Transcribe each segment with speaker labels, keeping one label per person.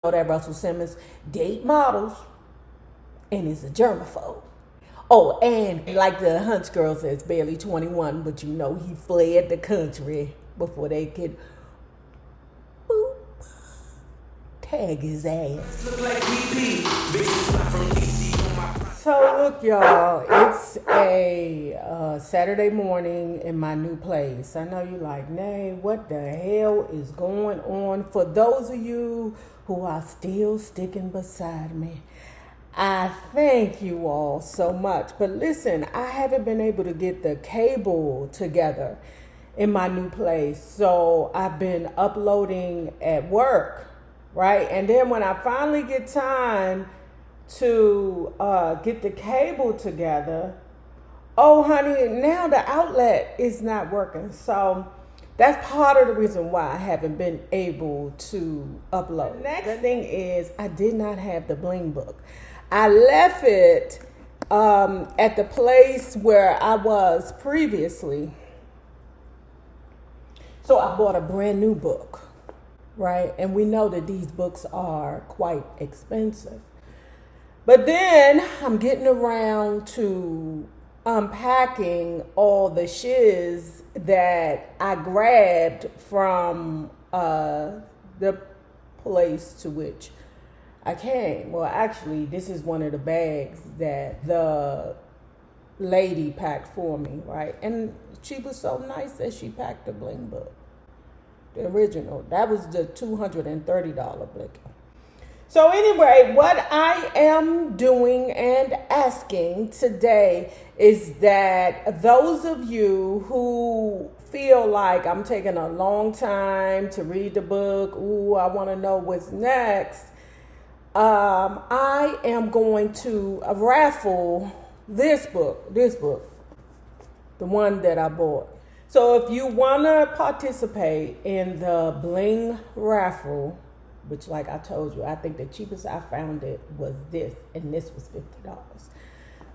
Speaker 1: know that Russell Simmons date models and is a germaphobe. Oh, and like the Hunch girl says, barely 21, but you know he fled the country before they could boop, tag his ass. So look, y'all, it's a Saturday morning in my new place. I know you like, Nay, what the hell is going on? For those of you who are still sticking beside me, I thank you all so much. But listen, I haven't been able to get the cable together in my new place. So I've been uploading at work, right? And then when I finally get time to get the cable together, oh honey, now the outlet is not working. So that's part of the reason why I haven't been able to upload. The next thing is I did not have the Bling book. I left it at the place where I was previously. So I bought a brand new book, right? And we know that these books are quite expensive. But then I'm getting around to unpacking all the shiz that I grabbed from the place to which I came. Well, actually, this is one of the bags that the lady packed for me, right? And she was so nice that she packed the Bling book, the original. That was the $230 book. So anyway, what I am doing and asking today is that those of you who feel like I'm taking a long time to read the book, ooh, I want to know what's next, I am going to raffle this book, the one that I bought. So if you want to participate in the Bling raffle, which, like I told you, I think the cheapest I found it was this, and this was $50.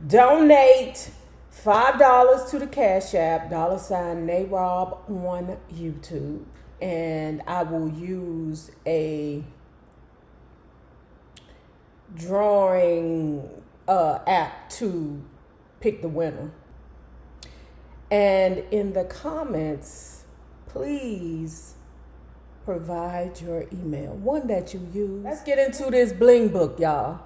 Speaker 1: Donate $5 to the Cash App, $NAROB on YouTube, and I will use a drawing app to pick the winner. And in the comments, please provide your email, one that you use. Let's get into this Bling book, y'all.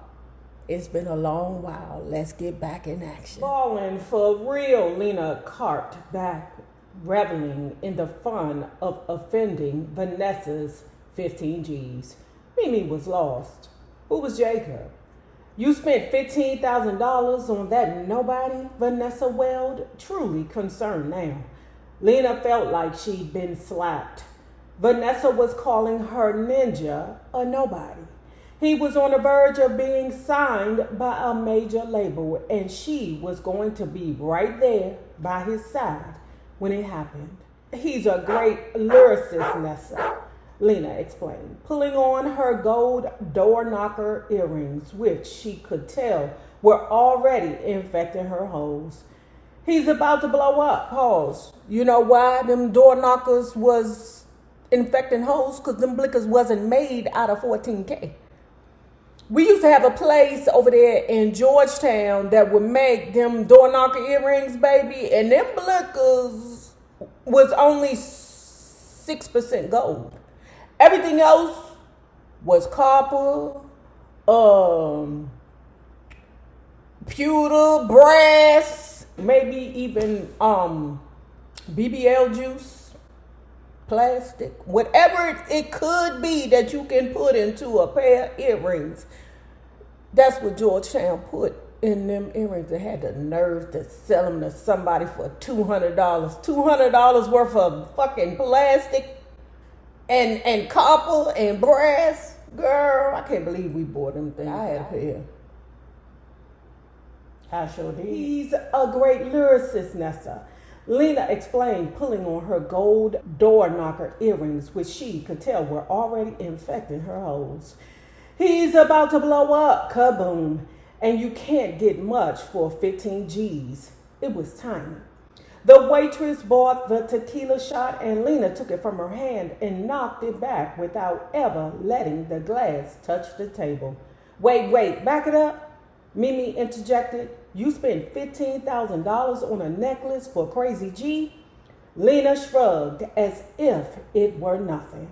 Speaker 1: It's been a long while. Let's get back in action. Falling for real, Lena cart back, reveling in the fun of offending Vanessa's 15 G's. Mimi was lost. Who was Jacob? You spent $15,000 on that nobody, Vanessa wailed, truly concerned now. Lena felt like she'd been slapped. Vanessa was calling her ninja a nobody. He was on the verge of being signed by a major label, and she was going to be right there by his side when it happened. He's a great lyricist, Nessa, Lena explained, pulling on her gold door knocker earrings, which she could tell were already infecting her holes. He's about to blow up. Pause. You know why them door knockers was infecting holes? Because them blickers wasn't made out of 14K. We used to have a place over there in Georgetown that would make them door knocker earrings, baby, and them blickers was only 6% gold. Everything else was copper, pewter, brass, maybe even BBL juice, plastic, whatever it could be that you can put into a pair of earrings. That's what Georgetown put in them earrings. They had the nerve to sell them to somebody for $200. $200 worth of fucking plastic and copper and brass. Girl, I can't believe we bought them things. I had a pair. I sure did. He's a great lyricist, Nessa, Lena explained, pulling on her gold door knocker earrings, which she could tell were already infecting her holes. He's about to blow up, kaboom, and you can't get much for 15 G's. It was tiny. The waitress bought the tequila shot and Lena took it from her hand and knocked it back without ever letting the glass touch the table. Wait, back it up. Mimi interjected. You spent $15,000 on a necklace for Crazy G? Lena shrugged as if it were nothing.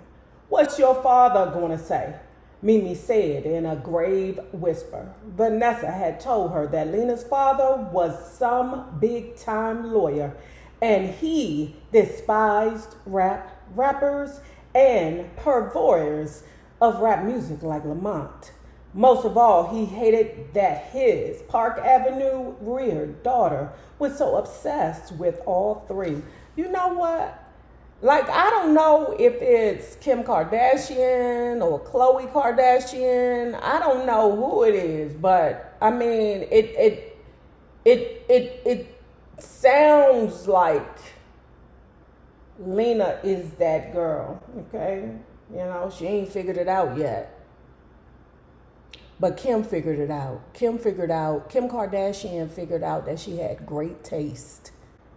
Speaker 1: What's your father going to say? Mimi said in a grave whisper. Vanessa had told her that Lena's father was some big-time lawyer, and he despised rappers and purveyors of rap music like Lamont. Most of all, he hated that his Park Avenue reared daughter was so obsessed with all three. You know what? Like, I don't know if it's Kim Kardashian or Khloe Kardashian. I don't know who it is, but I mean, it sounds like Lena is that girl. Okay, you know, she ain't figured it out yet, but Kim figured it out. Kim Kardashian figured out that she had great taste.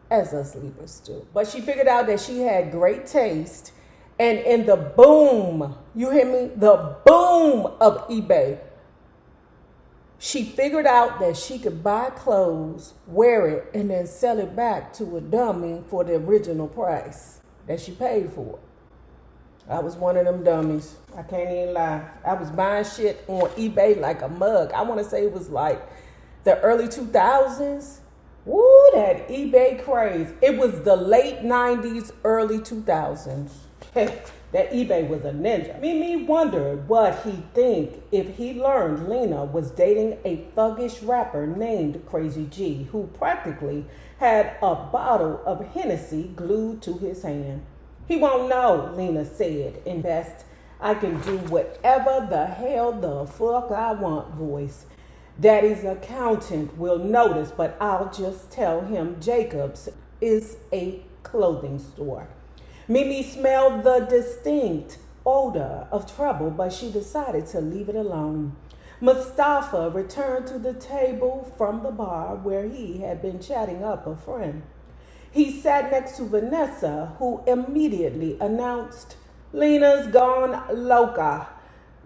Speaker 1: As us Libras do. But she figured out that she had great taste. And in the boom, you hear me? The boom of eBay, she figured out that she could buy clothes, wear it, and then sell it back to a dummy for the original price that she paid for it. I was one of them dummies. I can't even lie. I was buying shit on eBay like a mug. I want to say it was like the early 2000s. Woo, that eBay craze. It was the late 90s, early 2000s. That eBay was a ninja. Mimi wondered what he'd think if he learned Lena was dating a thuggish rapper named Crazy G, who practically had a bottle of Hennessy glued to his hand. He won't know, Lena said in best I can do whatever the hell the fuck I want voice. Daddy's accountant will notice, but I'll just tell him Jacob's is a clothing store. Mimi smelled the distinct odor of trouble, but she decided to leave it alone. Mustafa returned to the table from the bar where he had been chatting up a friend. He sat next to Vanessa, who immediately announced, Lena's gone loca.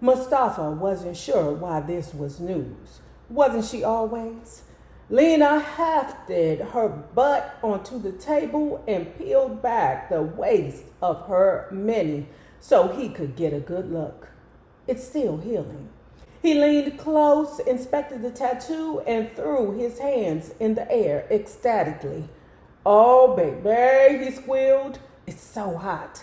Speaker 1: Mustafa wasn't sure why this was news. Wasn't she always? Lena hefted her butt onto the table and peeled back the waist of her mini so he could get a good look. It's still healing. He leaned close, inspected the tattoo, and threw his hands in the air ecstatically. Oh, baby, he squealed. It's so hot.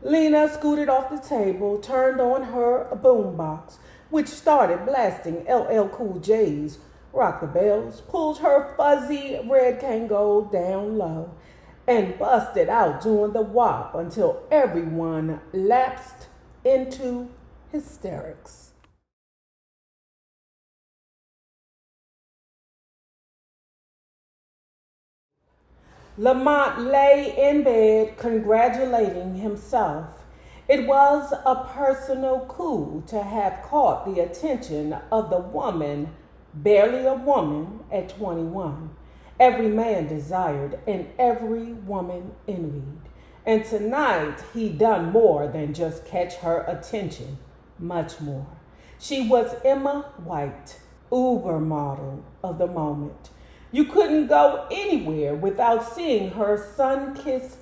Speaker 1: Lena scooted off the table, turned on her boombox, which started blasting LL Cool J's Rock the Bells, pulled her fuzzy red Kangol down low, and busted out doing the wop until everyone lapsed into hysterics. Lamont lay in bed congratulating himself. It was a personal coup to have caught the attention of the woman, barely a woman, at 21. Every man desired and every woman envied. And tonight he done more than just catch her attention, much more. She was Emma White, uber model of the moment. You couldn't go anywhere without seeing her sun-kissed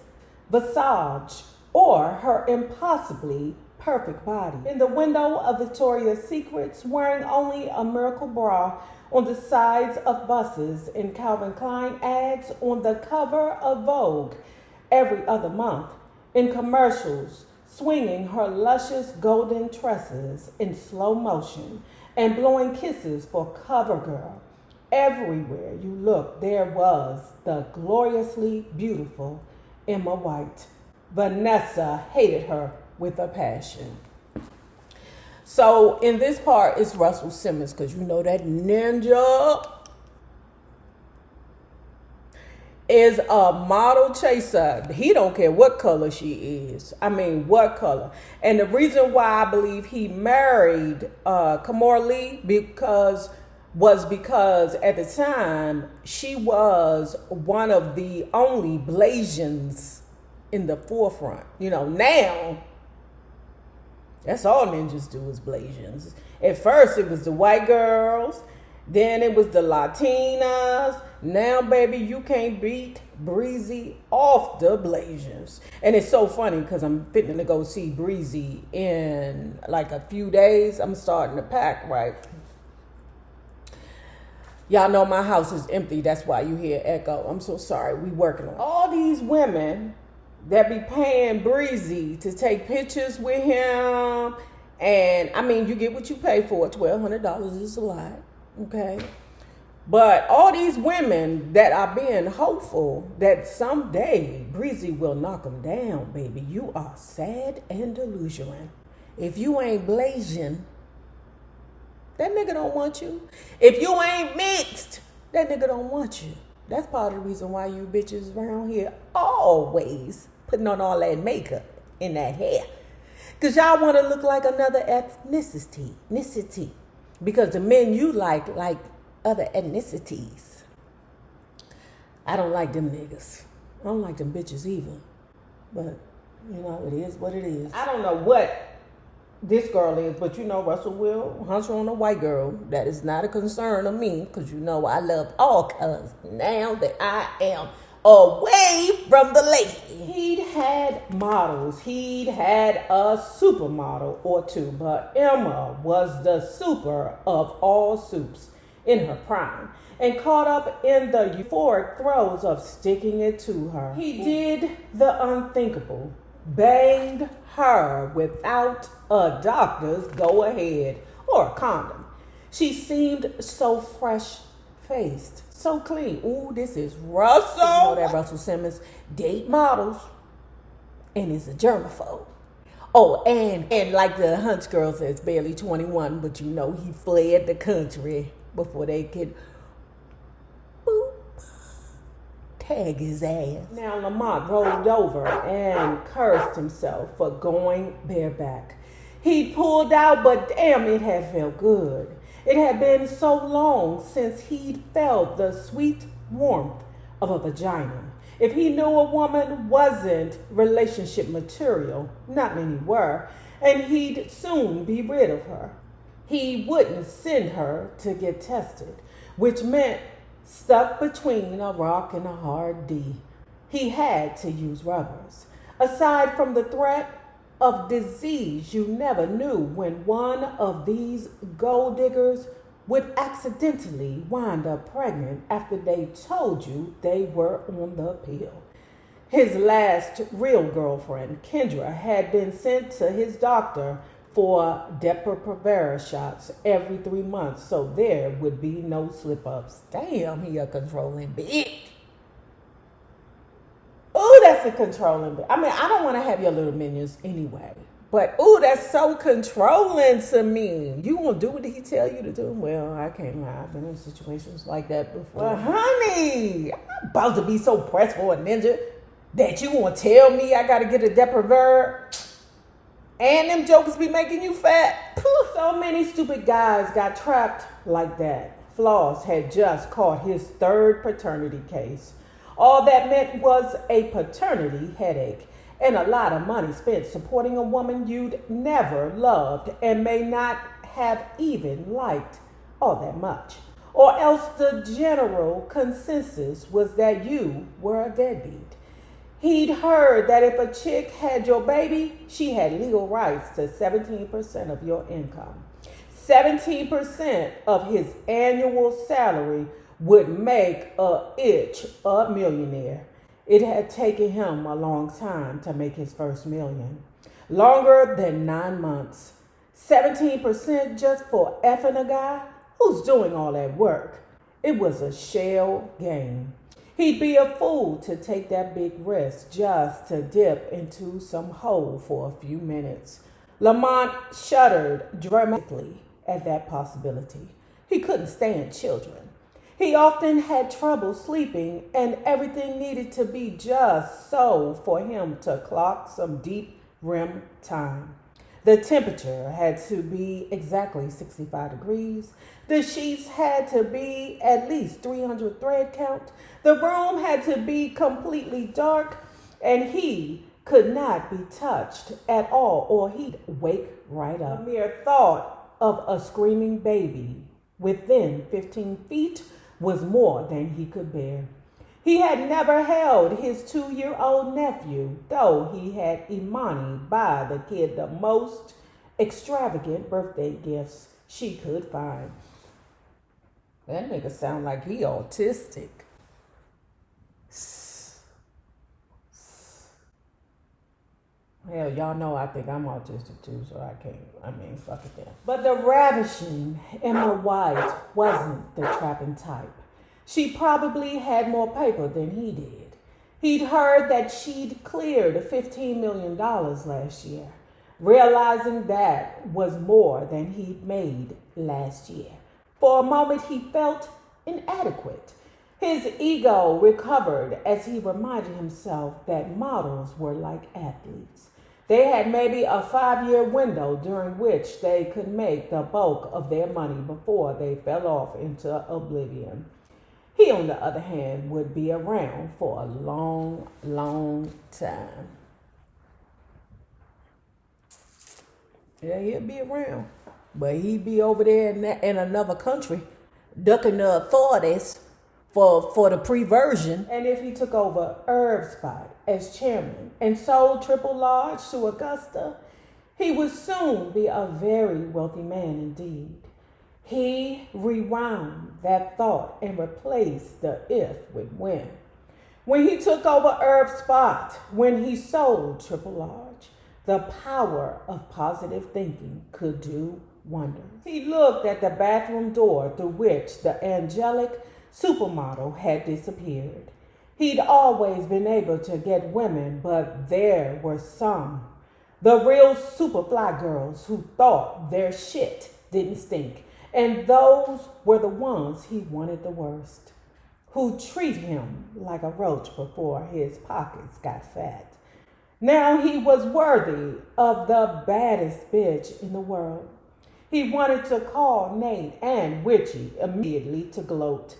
Speaker 1: visage or her impossibly perfect body. In the window of Victoria's Secrets, wearing only a miracle bra on the sides of buses, in Calvin Klein ads on the cover of Vogue every other month, in commercials, swinging her luscious golden tresses in slow motion and blowing kisses for CoverGirl. Everywhere you looked, there was the gloriously beautiful Emma White. Vanessa hated her with a passion. So in this part, it's Russell Simmons, because you know that ninja is a model chaser. He don't care what color she is. I mean, what color. And the reason why I believe he married Kamora Lee, because was because at the time she was one of the only Blasians in the forefront. Now that's all ninjas do is Blasians. At first it was the white girls, then it was the Latinas. Now, baby, you can't beat Breezy off the Blasians. And it's so funny because I'm fitting to go see Breezy in like a few days. I'm starting to pack, right? Y'all know my house is empty. That's why you hear echo. I'm so sorry. We working on it. All these women that be paying Breezy to take pictures with him. And, I mean, you get what you pay for. $1,200 is a lot. Okay? But all these women that are being hopeful that someday Breezy will knock them down, baby, you are sad and delusional. If you ain't Blasian, that nigga don't want you. If you ain't mixed, that nigga don't want you. That's part of the reason why you bitches around here always putting on all that makeup and that hair. Because y'all want to look like another ethnicity. Because the men you like other ethnicities. I don't like them niggas. I don't like them bitches either. But, it is what it is. I don't know what this girl is, but Russell will hunt on a white girl. That is not a concern of me, because I love all colors now that I am away from the lady. He'd had models. He'd had a supermodel or two, but Emma was the super of all soups in her prime and caught up in the euphoric throes of sticking it to her. He did the unthinkable. Banged her without a doctor's go-ahead or a condom. She seemed so fresh-faced, so clean. Ooh, this is Russell. You know that Russell Simmons date models and is a germaphobe. Oh, and like the Hunch girl says, barely 21, but he fled the country before they could tag his ass. Now Lamont rolled over and cursed himself for going bareback. He'd pulled out, but damn, it had felt good. It had been so long since he'd felt the sweet warmth of a vagina. If he knew a woman wasn't relationship material, not many were, and he'd soon be rid of her. He wouldn't send her to get tested, which meant stuck between a rock and a hard D. He had to use rubbers. Aside from the threat of disease, you never knew when one of these gold diggers would accidentally wind up pregnant after they told you they were on the pill. His last real girlfriend, Kendra, had been sent to his doctor for Despcable shots every 3 months, so there would be no slip-ups. Damn, he a controlling bitch. Ooh, that's a controlling bitch. I mean, I don't want to have your little minions anyway. But, ooh, that's so controlling to me. You gonna do what he tell you to do? Well, I can't lie. I've been in situations like that before. Well, honey, I'm not about to be so pressed for a ninja that you gonna tell me I gotta get a Despcable. And them jokers be making you fat. So many stupid guys got trapped like that. Floss had just caught his third paternity case. All that meant was a paternity headache and a lot of money spent supporting a woman you'd never loved and may not have even liked all that much. Or else the general consensus was that you were a deadbeat. He'd heard that if a chick had your baby, she had legal rights to 17% of your income. 17% of his annual salary would make a millionaire. It had taken him a long time to make his first million. Longer than 9 months. 17% just for effing a guy? Who's doing all that work? It was a shell game. He'd be a fool to take that big risk just to dip into some hole for a few minutes. Lamont shuddered dramatically at that possibility. He couldn't stand children. He often had trouble sleeping, and everything needed to be just so for him to clock some deep REM time. The temperature had to be exactly 65 degrees. The sheets had to be at least 300 thread count. The room had to be completely dark, and he could not be touched at all or he'd wake right up. The mere thought of a screaming baby within 15 feet was more than he could bear. He had never held his 2-year-old nephew, though he had Imani buy the kid the most extravagant birthday gifts she could find. That nigga sound like he autistic. Hell, y'all know I think I'm autistic too, so fuck it then. But the ravishing Emma White wasn't the trapping type. She probably had more paper than he did. He'd heard that she'd cleared $15 million last year, realizing that was more than he'd made last year. For a moment, he felt inadequate. His ego recovered as he reminded himself that models were like athletes. They had maybe a 5-year window during which they could make the bulk of their money before they fell off into oblivion. He, on the other hand, would be around for a long, long time. Yeah, he'd be around. But he'd be over there in another country, ducking the authorities for the pre-version. And if he took over Herb's spot as chairman and sold Triple Large to Augusta, he would soon be a very wealthy man indeed. He rewound that thought and replaced the if with when. When he took over Herb's spot, when he sold Triple Large, the power of positive thinking could do wonders. He looked at the bathroom door through which the angelic supermodel had disappeared. He'd always been able to get women, but there were some, the real superfly girls who thought their shit didn't stink. And those were the ones he wanted the worst, who treat him like a roach before his pockets got fat. Now he was worthy of the baddest bitch in the world. He wanted to call Nate and Witchy immediately to gloat.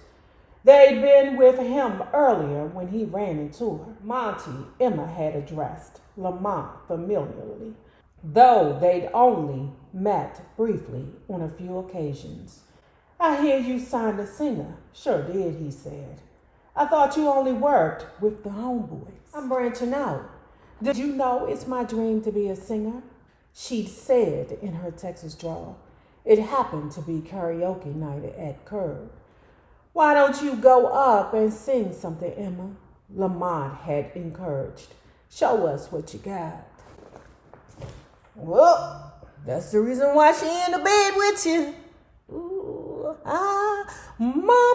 Speaker 1: They'd been with him earlier when he ran into her. Monty, Emma had addressed Lamont familiarly, though they'd only met briefly on a few occasions. "I hear you signed a singer." "Sure did," he said. "I thought you only worked with the homeboys." "I'm branching out. Did you know it's my dream to be a singer?" She'd said in her Texas drawl. It happened to be karaoke night at Curb. "Why don't you go up and sing something, Emma?" Lamont had encouraged. "Show us what you got." "Well, that's the reason why she in the bed with you." "Ooh, mama